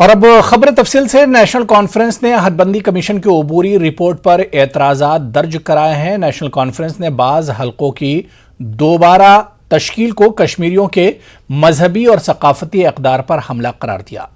और अब खबर तफसील से। नेशनल कॉन्फ्रेंस ने हदबंदी कमीशन की अबूरी रिपोर्ट पर एतराज़ात दर्ज कराए हैं। नेशनल कॉन्फ्रेंस ने बाज़ हलकों की दोबारा तश्कील को कश्मीरियों के मजहबी और सकाफती इक़दार पर हमला करार दिया।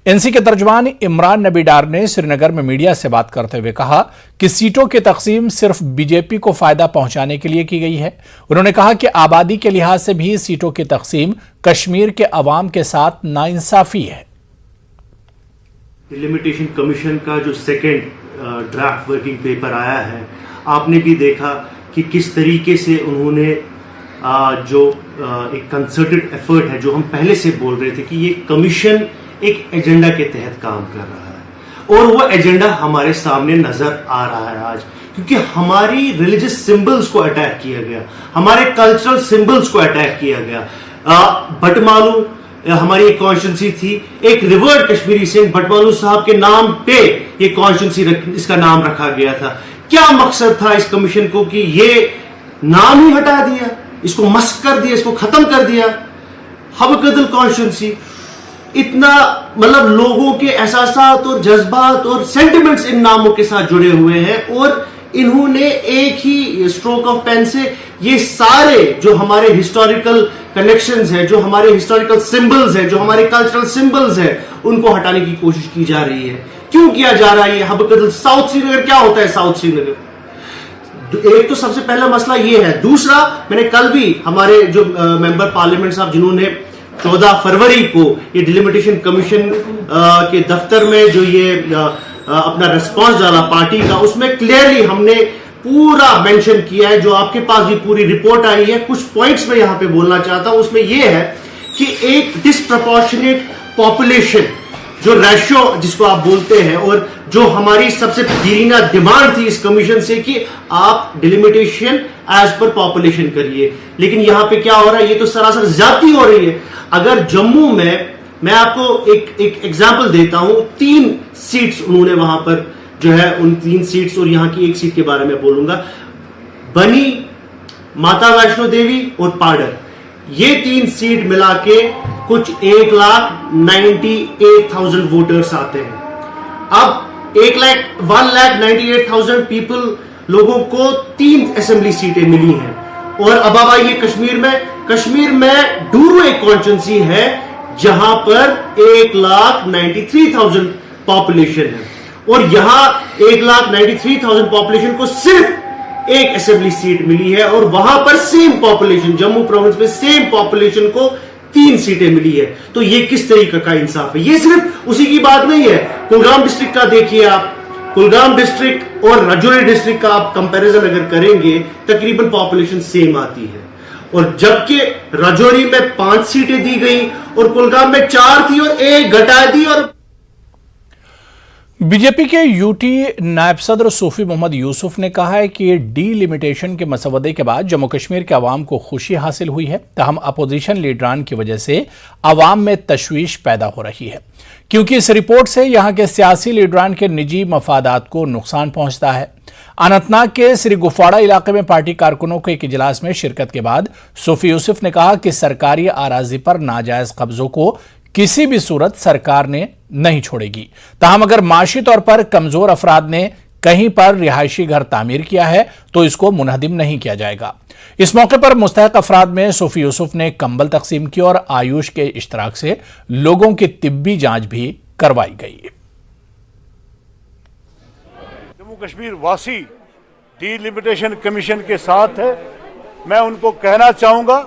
एनसी के तर्जुमान इमरान नबी डार ने श्रीनगर में मीडिया से बात करते हुए कहा कि सीटों की तकसीम सिर्फ बीजेपी को फायदा पहुंचाने के लिए की गई है। उन्होंने कहा कि आबादी के लिहाज से भी सीटों की तकसीम कश्मीर के अवाम के साथ नाइंसाफी है। डिलिमिटेशन कमीशन का जो सेकंड ड्राफ्ट वर्किंग पेपर आया है, आपने भी देखा कि किस तरीके से उन्होंने एक कंसर्टेड एफर्ट है, जो हम पहले से बोल रहे थे कि ये कमीशन एक एजेंडा के तहत काम कर रहा है, और वो एजेंडा हमारे सामने नजर आ रहा है आज, क्योंकि हमारी रिलीजियस सिंबल्स को अटैक किया गया, हमारे कल्चरल सिंबल्स को अटैक किया गया। बटमालू हमारी एक कॉन्स्टिट्यूंसी थी, एक रिवर्ड कश्मीरी सिंह बटमालू साहब के नाम पे ये कॉन्स्टिट्यूंसी इसका नाम रखा गया था। क्या मकसद था इस कमीशन को कि ये नाम ही हटा दिया, इसको मस्क कर दिया, इसको खत्म कर दिया। हबकदल कॉन्स्टिट्यूंसी, इतना मतलब लोगों के एहसासात और जज्बात और सेंटिमेंट्स इन नामों के साथ जुड़े हुए हैं, और इन्होंने एक ही स्ट्रोक ऑफ पेन से ये सारे जो हमारे हिस्टोरिकल कनेक्शंस हैं, जो हमारे हिस्टोरिकल सिंबल्स हैं, जो हमारे कल्चरल सिंबल्स हैं, उनको हटाने की कोशिश की जा रही है। क्यों किया जा रहा है? हबकदल साउथ श्रीनगर, क्या होता है साउथ श्रीनगर? एक तो सबसे पहला मसला ये है। दूसरा, मैंने कल भी हमारे जो मेंबर पार्लियामेंट साहब जिन्होंने 14 फरवरी को ये डिलिमिटेशन कमीशन के दफ्तर में जो ये अपना रिस्पॉन्स डाला पार्टी का, उसमें क्लियरली हमने पूरा मेंशन किया है, जो आपके पास भी पूरी रिपोर्ट आई है। कुछ पॉइंट्स में यहां पे बोलना चाहता हूं। उसमें यह है कि एक डिस्प्रपोर्शनेट पॉपुलेशन, जो रेशियो जिसको आप बोलते हैं, और जो हमारी सबसे दीना डिमांड थी इस कमीशन से कि आप डिलिमिटेशन एज पर पॉपुलेशन करिए, लेकिन यहां पे क्या हो रहा है? ये तो सरासर ज्यादती हो रही है। अगर जम्मू में, मैं आपको एक एग्जांपल देता हूं, 3 सीट्स उन्होंने वहां पर जो है, उन 3 सीट्स और यहां की एक सीट के बारे में बोलूंगा। बनी, माता वैष्णो देवी और पाडर, ये 3 सीट मिला के कुछ 1,98,000 वोटर्स आते हैं। अब 1,98,000 पीपल, लोगों को 3 असेंबली सीटें मिली हैं। और अब आइए कश्मीर में डूरू एक कॉन्स्टिट्यूंसी है जहां पर 1,93,000 पॉपुलेशन है, और यहां 1,93,000 पॉपुलेशन को सिर्फ एक असेंबली सीट मिली है, और वहां पर सेम पॉपुलेशन, जम्मू प्रोविंस में सेम पॉपुलेशन को 3 सीटें मिली है। तो ये किस तरीके का इंसाफ है? ये सिर्फ उसी की बात नहीं है। कुलगाम डिस्ट्रिक्ट का देखिए आप, कुलगाम डिस्ट्रिक्ट और राजौरी डिस्ट्रिक्ट का आप कंपैरिजन अगर करेंगे, तकरीबन पॉपुलेशन सेम आती है, और जबकि राजौरी में 5 सीटें दी गई और कुलगाम में 4 थी और 1 घटा दी। और बीजेपी के यूटी नायब सदर सूफी मोहम्मद यूसुफ ने कहा है कि डीलिमिटेशन के मसवदे के बाद जम्मू कश्मीर के अवाम को खुशी हासिल हुई है, तहम अपोजिशन लीडरान की वजह से अवाम में तशवीश पैदा हो रही है, क्योंकि इस रिपोर्ट से यहां के सियासी लीडरान के निजी मफादात को नुकसान पहुंचता है। अनंतनाग के श्री गुफवाड़ा इलाके में पार्टी कारकुनों के एक इजलास में शिरकत के बाद सूफी यूसुफ ने कहा कि सरकारी आराजी पर नाजायज कब्जों को किसी भी सूरत सरकार ने नहीं छोड़ेगी। ताहम अगर माशी तौर पर कमजोर अफराद ने कहीं पर रिहायशी घर तामीर किया है तो इसको मुनहदिम नहीं किया जाएगा। इस मौके पर मुस्तहक अफराद में सूफी यूसुफ ने कंबल तकसीम की और आयुष के इश्तराक से लोगों की तिब्बी जांच भी करवाई गई। जम्मू कश्मीर वासी डीलिमिटेशन कमीशन के साथ है। मैं उनको कहना चाहूंगा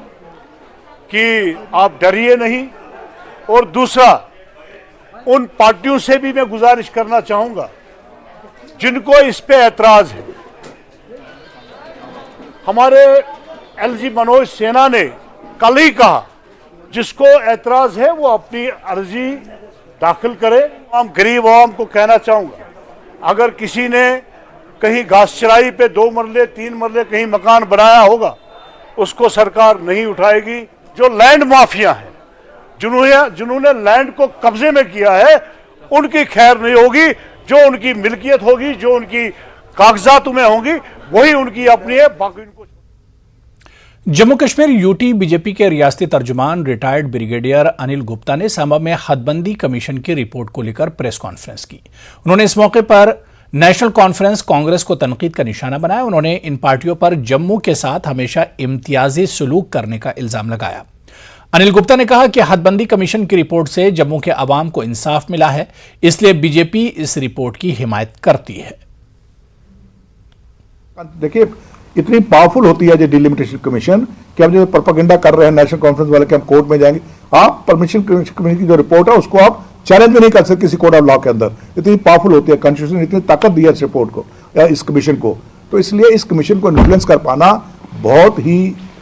कि आप डरिए नहीं, और दूसरा, उन पार्टियों से भी मैं गुजारिश करना चाहूंगा जिनको इस पे ऐतराज है। हमारे एलजी मनोज सिन्हा ने कल ही कहा, जिसको ऐतराज है वो अपनी अर्जी दाखिल करे। हम गरीब आवाम को कहना चाहूंगा, अगर किसी ने कहीं घास चराई पे 2 मरले 3 मरले कहीं मकान बनाया होगा, उसको सरकार नहीं उठाएगी। जो लैंड माफिया है, जिन्होंने लैंड को कब्जे में किया है, उनकी खैर नहीं होगी। जो उनकी मिल्कियत होगी, जो उनकी कागजात में होंगी, वही उनकी अपनी है, बाकी उनको। जम्मू कश्मीर यूटी बीजेपी के रियासती तर्जुमान रिटायर्ड ब्रिगेडियर अनिल गुप्ता ने सांबा में हदबंदी कमीशन की रिपोर्ट को लेकर प्रेस कॉन्फ्रेंस की। उन्होंने इस मौके पर नेशनल कॉन्फ्रेंस कांग्रेस को तनकीद का निशाना बनाया। उन्होंने इन पार्टियों पर जम्मू के साथ हमेशा इम्तियाजी सलूक करने का इल्जाम लगाया। अनिल गुप्ता ने कहा कि हदबंदी कमीशन की रिपोर्ट से जम्मू के अवाम को इंसाफ मिला है, इसलिए बीजेपी इस रिपोर्ट की हिमायत करती है। देखिए, इतनी पावरफुल होती है जो डिलिमिटेशन कमीशन कि हम जो प्रोपेगेंडा कर रहे हैं नेशनल कॉन्फ्रेंस वाले कि हम कोर्ट में जाएंगे, आप परमिशन कमीशन की जो रिपोर्ट है उसको आप चैलेंज भी नहीं कर सकते किसी कोर्ट ऑफ लॉ के अंदर। इतनी पावरफुल होती है, कॉन्स्टिट्यूशन ने इतनी ताकत दी है इस रिपोर्ट को या इस कमीशन को, तो इसलिए इस कमीशन को इन्फ्लुएंस कर पाना बहुत ही,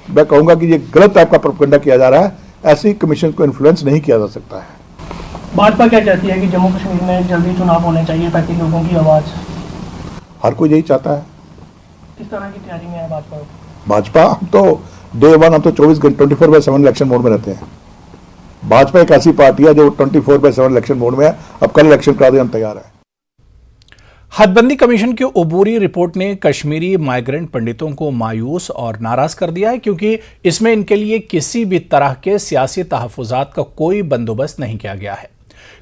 मैं कहूंगा कि ये गलत टाइप का प्रोपेगेंडा किया जा रहा है। ऐसी कमीशन को इन्फ्लुएंस नहीं किया जा सकता है। भाजपा क्या चाहती है कि जम्मू कश्मीर में जल्दी चुनाव होने चाहिए ताकि लोगों की आवाज, हर कोई यही चाहता है। किस तरह की तैयारी में है भाजपा? हम तो डे वन, हम तो 24 घंटे 24/7 इलेक्शन मोड में रहते हैं। भाजपा एक ऐसी पार्टी है जो 24/7 इलेक्शन मोड में है। अब कल इलेक्शन करा दे, हम तैयार है। हदबंदी कमीशन की अबूरी रिपोर्ट ने कश्मीरी माइग्रेंट पंडितों को मायूस और नाराज कर दिया है, क्योंकि इसमें इनके लिए किसी भी तरह के सियासी तहफुजात का कोई बंदोबस्त नहीं किया गया है।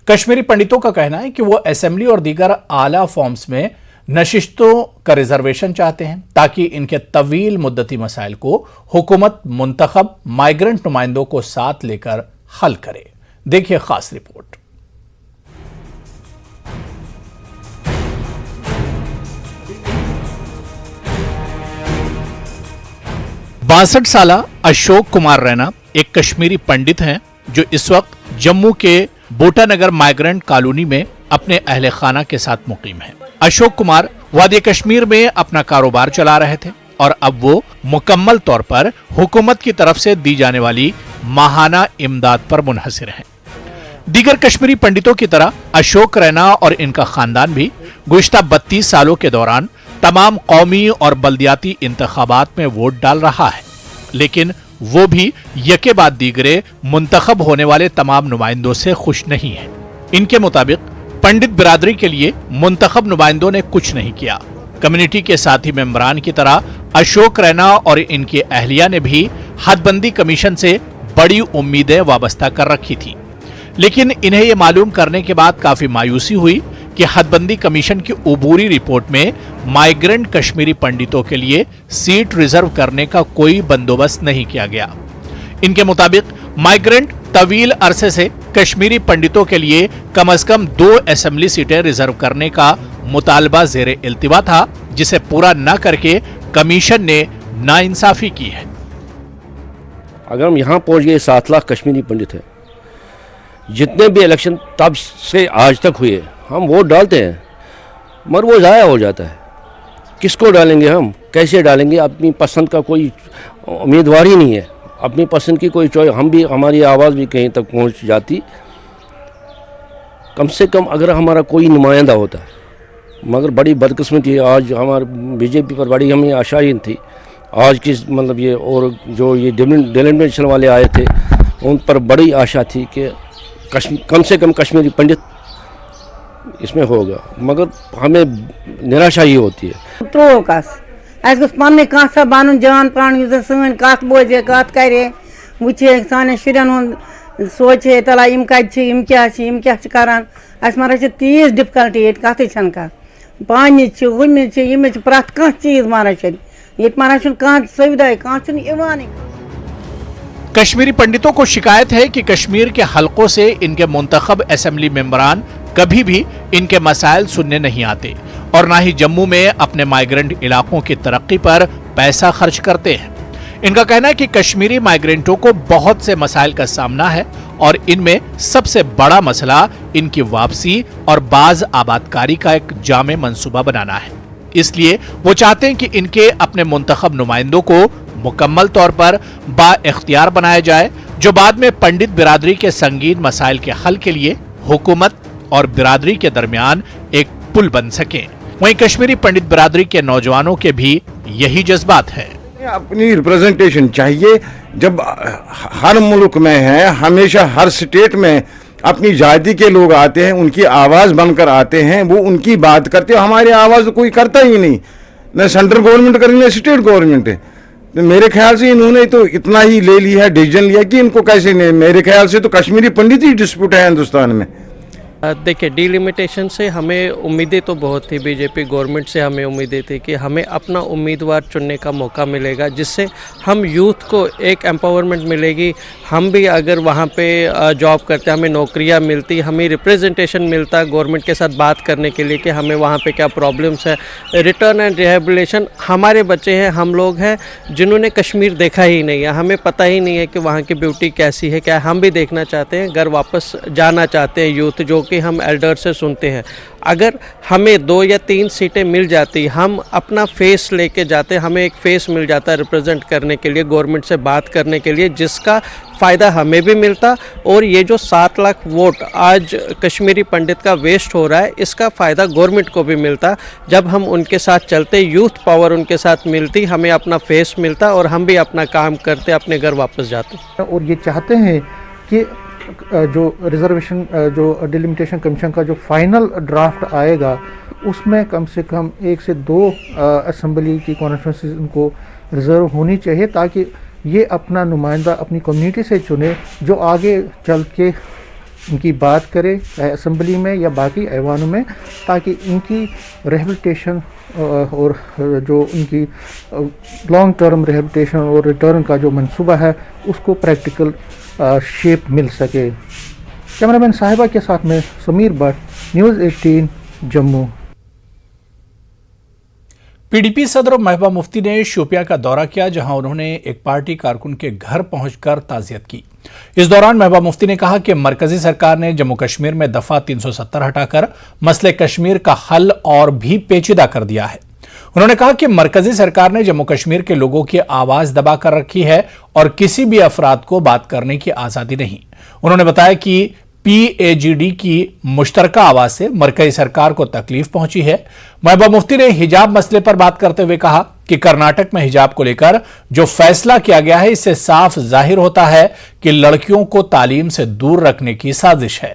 कश्मीरी पंडितों का कहना है कि वो असेंबली और दीगर आला फॉर्म्स में नशिस्तों का रिजर्वेशन चाहते हैं ताकि इनके तवील मुद्दती मसाइल को हुकूमत मुंतखब माइग्रेंट नुमाइंदों को साथ लेकर हल करे। देखिए खास रिपोर्ट। 62 साला अशोक कुमार रैना एक कश्मीरी पंडित हैं जो इस वक्त जम्मू के बोटानगर माइग्रेंट कॉलोनी में अपने अहले खाना के साथ मुकीम हैं। अशोक कुमार वादी कश्मीर में अपना कारोबार चला रहे थे और अब वो मुकम्मल तौर पर हुकूमत की तरफ से दी जाने वाली माहाना इमदाद पर मुनहसिर हैं। दीगर कश्मीरी पंडितों की तरह अशोक रैना और इनका खानदान भी गुज़िश्ता 32 सालों के दौरान तमाम कौमी और बल्दियाती इंतखाबात में वोट डाल रहा है, लेकिन वो भी यके बाद दीगरे मुंतखब होने वाले तमाम नुमाइंदों से खुश नहीं है। इनके मुताबिक पंडित बिरादरी के लिए मुंतखब नुमाइंदों ने कुछ नहीं किया। कम्युनिटी के साथी मेंबरान की तरह अशोक रैना और इनकी अहलिया ने भी हदबंदी कमीशन से बड़ी उम्मीदें वाबस्ता कर रखी थी, लेकिन इन्हें यह मालूम करने के बाद काफी मायूसी हुई कि हदबंदी कमीशन की अबूरी रिपोर्ट में माइग्रेंट कश्मीरी पंडितों के लिए सीट रिजर्व करने का कोई बंदोबस्त नहीं किया गया। इनके मुताबिक माइग्रेंट तवील अरसे से कश्मीरी पंडितों के लिए कम से कम 2 असेंबली सीटें रिजर्व करने का मुतालबा जेर इल्तिवा था, जिसे पूरा न करके कमीशन ने नाइंसाफी की है। अगर हम यहाँ पहुँच गए 7 लाख कश्मीरी पंडित हैं, जितने भी इलेक्शन तब से आज तक हुए हम वोट डालते हैं मगर वो ज़ाया हो जाता है। किसको डालेंगे हम, कैसे डालेंगे? अपनी पसंद का कोई उम्मीदवार ही नहीं है, अपनी पसंद की कोई चॉइस, हम भी हमारी आवाज़ भी कहीं तक पहुंच जाती। कम से कम अगर हमारा कोई नुमाइंदा होता, मगर बड़ी बदकिस्मती है आज हमारे बीजेपी पर बड़ी हमें आशाएं थी। आज की मतलब ये और जो ये डिलिमिटेशन वाले आए थे उन पर बड़ी आशा थी कि कम से कम कश्मीरी पंडित इसमें होगा, मगर हमें निराशा ही होती है। तो पन्ने कथ बन जान पान सन कत बोजे कत करे वुचे सान शुरन हूँ सोचे तला यम कम क्या करान मर तीज डिफिकल्टी ये कत कर पानी हम प्रत कह चीज मर ये मर कह सुविधा कह। कश्मीरी पंडितों को शिकायत है कि कश्मीर के हलकों से इनके मुंतखब असेंबली मेंबरान कभी भी इनके मसाइल सुनने नहीं आते और ना ही जम्मू में अपने माइग्रेंट इलाकों की तरक्की पर पैसा खर्च करते हैं। इनका कहना है कि कश्मीरी माइग्रेंटों को बहुत से मसाइल का सामना है और इनमें सबसे बड़ा मसला इनकी वापसी और बाज आबादकारी का एक जामे मंसूबा बनाना है। इसलिए वो चाहते हैं कि इनके अपने मुंतखब नुमाइंदों को मुकम्मल तौर पर बाइख्तियार बनाया जाए, जो बाद में पंडित बिरादरी के संगीन मसाइल के हल के लिए हुकूमत और बिरादरी के दरमियान एक पुल बन सके। वहीं कश्मीरी पंडित बिरादरी के नौजवानों के भी यही जज्बात है। अपनी रिप्रेजेंटेशन चाहिए। जब हर मुल्क में है, हमेशा हर स्टेट में अपनी जाति के लोग आते हैं, उनकी आवाज़ बनकर आते हैं, वो उनकी बात करते हैं। हमारी आवाज़ तो कोई करता ही नहीं, न सेंट्रल गवर्नमेंट करेंगे न स्टेट गवर्नमेंट है। तो मेरे ख्याल से इन्होंने तो इतना ही ले लिया है, डिसीजन लिया कि इनको कैसे नहीं, मेरे ख्याल से तो कश्मीरी पंडित ही डिस्प्यूट है हिंदुस्तान में। देखिए, डिलिमिटेशन से हमें उम्मीदें तो बहुत थी, बीजेपी गवर्नमेंट से हमें उम्मीदें थी कि हमें अपना उम्मीदवार चुनने का मौका मिलेगा, जिससे हम यूथ को एक एम्पावरमेंट मिलेगी। हम भी अगर वहाँ पे जॉब करते, हमें नौकरियाँ मिलती, हमें रिप्रेजेंटेशन मिलता गवर्नमेंट के साथ बात करने के लिए कि हमें वहाँ पे क्या प्रॉब्लम्स है। रिटर्न एंड रिहेबिलिटेशन, हमारे बच्चे हैं, हम लोग हैं जिन्होंने कश्मीर देखा ही नहीं है, हमें पता ही नहीं है कि वहाँ की ब्यूटी कैसी है, क्या हम भी देखना चाहते हैं, घर वापस जाना चाहते हैं यूथ, जो कि हम एल्डर से सुनते हैं। अगर हमें 2 या 3 सीटें मिल जाती, हम अपना फेस लेके जाते, हमें एक फेस मिल जाता है रिप्रेजेंट करने के लिए, गवर्नमेंट से बात करने के लिए, जिसका फ़ायदा हमें भी मिलता, और ये जो 7 लाख वोट आज कश्मीरी पंडित का वेस्ट हो रहा है, इसका फ़ायदा गवर्नमेंट को भी मिलता। जब हम उनके साथ चलते, यूथ पावर उनके साथ मिलती, हमें अपना फेस मिलता और हम भी अपना काम करते, अपने घर वापस जाते। और ये चाहते हैं कि जो रिजर्वेशन, जो डिलिमिटेशन कमीशन का जो फाइनल ड्राफ्ट आएगा, उसमें कम से कम 1 से 2 असेंबली की कॉन्स्टिट्यूंसीज उनको रिजर्व होनी चाहिए, ताकि ये अपना नुमाइंदा अपनी कम्युनिटी से चुने, जो आगे चल के उनकी बात करे, चाहे असेंबली में या बाकी ऐवानों में, ताकि इनकी रिहेबिलिटेशन और जो उनकी लॉन्ग टर्म रिहेबिलिटेशन और रिटर्न का जो मंसूबा है, उसको प्रैक्टिकल शेप मिल सके। कैमरामैन साहिबा के साथ में समीर भट्ट, न्यूज़ 18 जम्मू। पीडीपी सदर महबूबा मुफ्ती ने शोपियां का दौरा किया, जहां उन्होंने एक पार्टी कारकुन के घर पहुंचकर ताज़ियत की। इस दौरान महबूबा मुफ्ती ने कहा कि मरकजी सरकार ने जम्मू कश्मीर में दफा 370 हटाकर मसले कश्मीर का हल और भी पेचीदा कर दिया है। उन्होंने कहा कि मरकजी सरकार ने जम्मू कश्मीर के लोगों की आवाज दबा कर रखी है और किसी भी अफराद को बात करने की आजादी नहीं। उन्होंने बताया कि PAGD की मुश्तरका आवाज से मरकजी सरकार को तकलीफ पहुंची है। महबूबा मुफ्ती ने हिजाब मसले पर बात करते हुए कहा कि कर्नाटक में हिजाब को लेकर जो फैसला किया गया है, इससे साफ जाहिर होता है कि लड़कियों को तालीम से दूर रखने की साजिश है।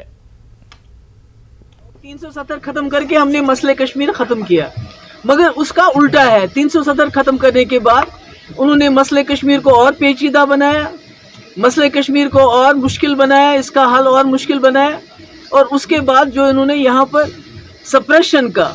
370 खत्म करके हमने मसले कश्मीर खत्म किया, मगर उसका उल्टा है। 370 खत्म करने के बाद उन्होंने मसले कश्मीर को और पेचीदा बनाया, मसले कश्मीर को और मुश्किल बनाया, इसका हल और मुश्किल बनाया, और उसके बाद जो इन्होंने यहाँ पर सप्रेशन का,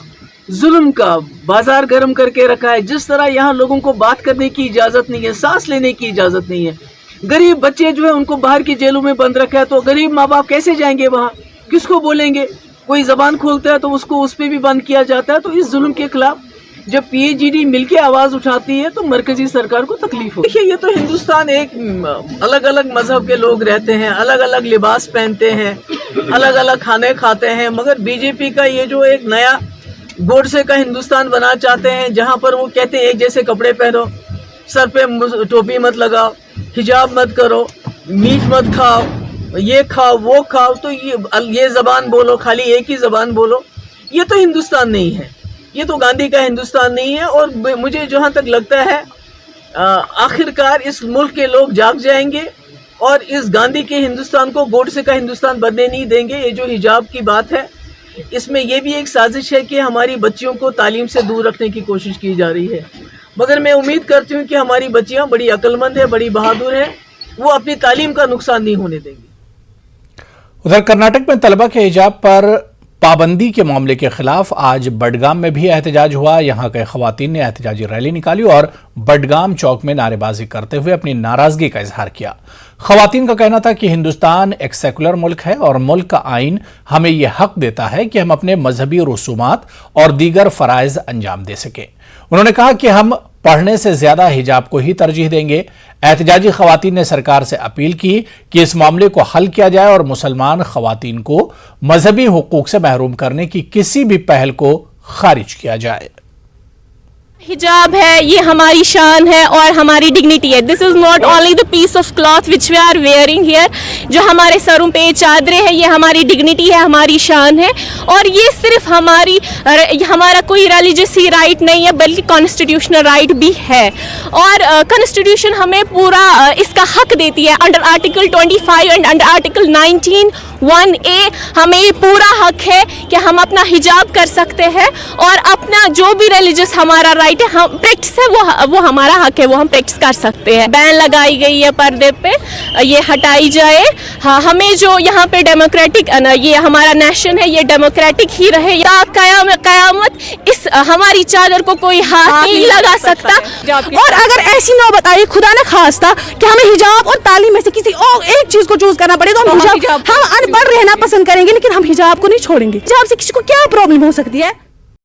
जुल्म का बाजार गर्म करके रखा है। जिस तरह यहाँ लोगों को बात करने की इजाज़त नहीं है, सांस लेने की इजाज़त नहीं है। गरीब बच्चे जो है उनको बाहर की जेलों में बंद रखा है, तो गरीब माँ बाप कैसे जाएंगे वहाँ, किसको बोलेंगे? कोई ज़बान खोलता है तो उसको उस पर भी बंद किया जाता है। तो इस जुल्म के खिलाफ जब PAGD मिलके आवाज़ उठाती है तो मरकजी सरकार को तकलीफ हो। देखिए, ये तो हिंदुस्तान एक अलग अलग मजहब के लोग रहते हैं, अलग अलग लिबास पहनते हैं, अलग अलग खाने खाते हैं, मगर बीजेपी का ये जो एक नया गोडसे का हिंदुस्तान बना चाहते हैं, जहाँ पर वो कहते हैं एक जैसे कपड़े पहनो, सर पे टोपी मत लगाओ, हिजाब मत करो, मीट मत खाओ, ये खाओ वो खाओ, तो ये ज़बान बोलो, खाली एक ही ज़बान बोलो, ये तो हिंदुस्तान नहीं है, ये तो गांधी का हिंदुस्तान नहीं है। और मुझे जहाँ तक लगता है आखिरकार इस मुल्क के लोग जाग जाएंगे और इस गांधी के हिंदुस्तान को गोडसे का हिंदुस्तान बनने नहीं देंगे। ये जो हिजाब की बात है, इसमें ये भी एक साजिश है कि हमारी बच्चियों को तालीम से दूर रखने की कोशिश की जा रही है, मगर मैं उम्मीद करती हूँ कि हमारी बच्चियाँ बड़ी अक्लमंद है, बड़ी बहादुर है, वो अपनी तालीम का नुकसान नहीं होने देंगी। उधर कर्नाटक में तलबा के हिजाब पर पाबंदी के मामले के खिलाफ आज बडगाम में भी एहतजाज हुआ। यहां के खवातीन ने एहतजाजी रैली निकाली और बडगाम चौक में नारेबाजी करते हुए अपनी नाराजगी का इजहार किया। खवातीन का कहना था कि हिंदुस्तान एक सेकुलर मुल्क है और मुल्क का आइन हमें यह हक देता है कि हम अपने मजहबी रसूमात और दीगर फराइज अंजाम दे सकें। उन्होंने कहा कि हम पढ़ने से ज्यादा हिजाब को ही तरजीह देंगे। एहतजाजी खवातीन ने सरकार से अपील की कि इस मामले को हल किया जाए और मुसलमान खवातीन को मजहबी हुकूक से महरूम करने की किसी भी पहल को खारिज किया जाए। हिजाब है, ये हमारी शान है और हमारी डिग्निटी है। This is not only the piece of cloth which we are wearing here, जो हमारे सरों पे चादरें हैं, ये हमारी डिग्निटी है, हमारी शान है। और ये सिर्फ हमारा कोई रिलीजियस ही राइट नहीं है, बल्कि कॉन्स्टिट्यूशनल राइट भी है। और कॉन्स्टिट्यूशन हमें पूरा इसका हक देती है। Under article 25 and under article 19(1)(a) हमें ये पूरा हक है कि हम अपना हिजाब कर सकते हैं और अपना जो भी रिलीजियस हमारा राइट है, हम प्रैक्टिस है वो हमारा हक है, वो हम प्रैक्टिस कर सकते हैं। बैन लगाई गई है पर्दे पे, ये हटाई जाए। हाँ, हमें जो यहाँ पे डेमोक्रेटिक ये हमारा नेशन है, ये डेमोक्रेटिक ही रहे या कयामत इस हमारी चादर को कोई हाथ नहीं लगा सकता। और अगर ऐसी नौबत आई खुदा न खास्ता कि हमें हिजाब और तालीम में से किसी और एक चीज को चूज करना पड़े तो हम अनपढ़ रहना पसंद करेंगे, लेकिन हम हिजाब को नहीं छोड़ेंगे। हिजाब से किसी को क्या प्रॉब्लम हो सकती है?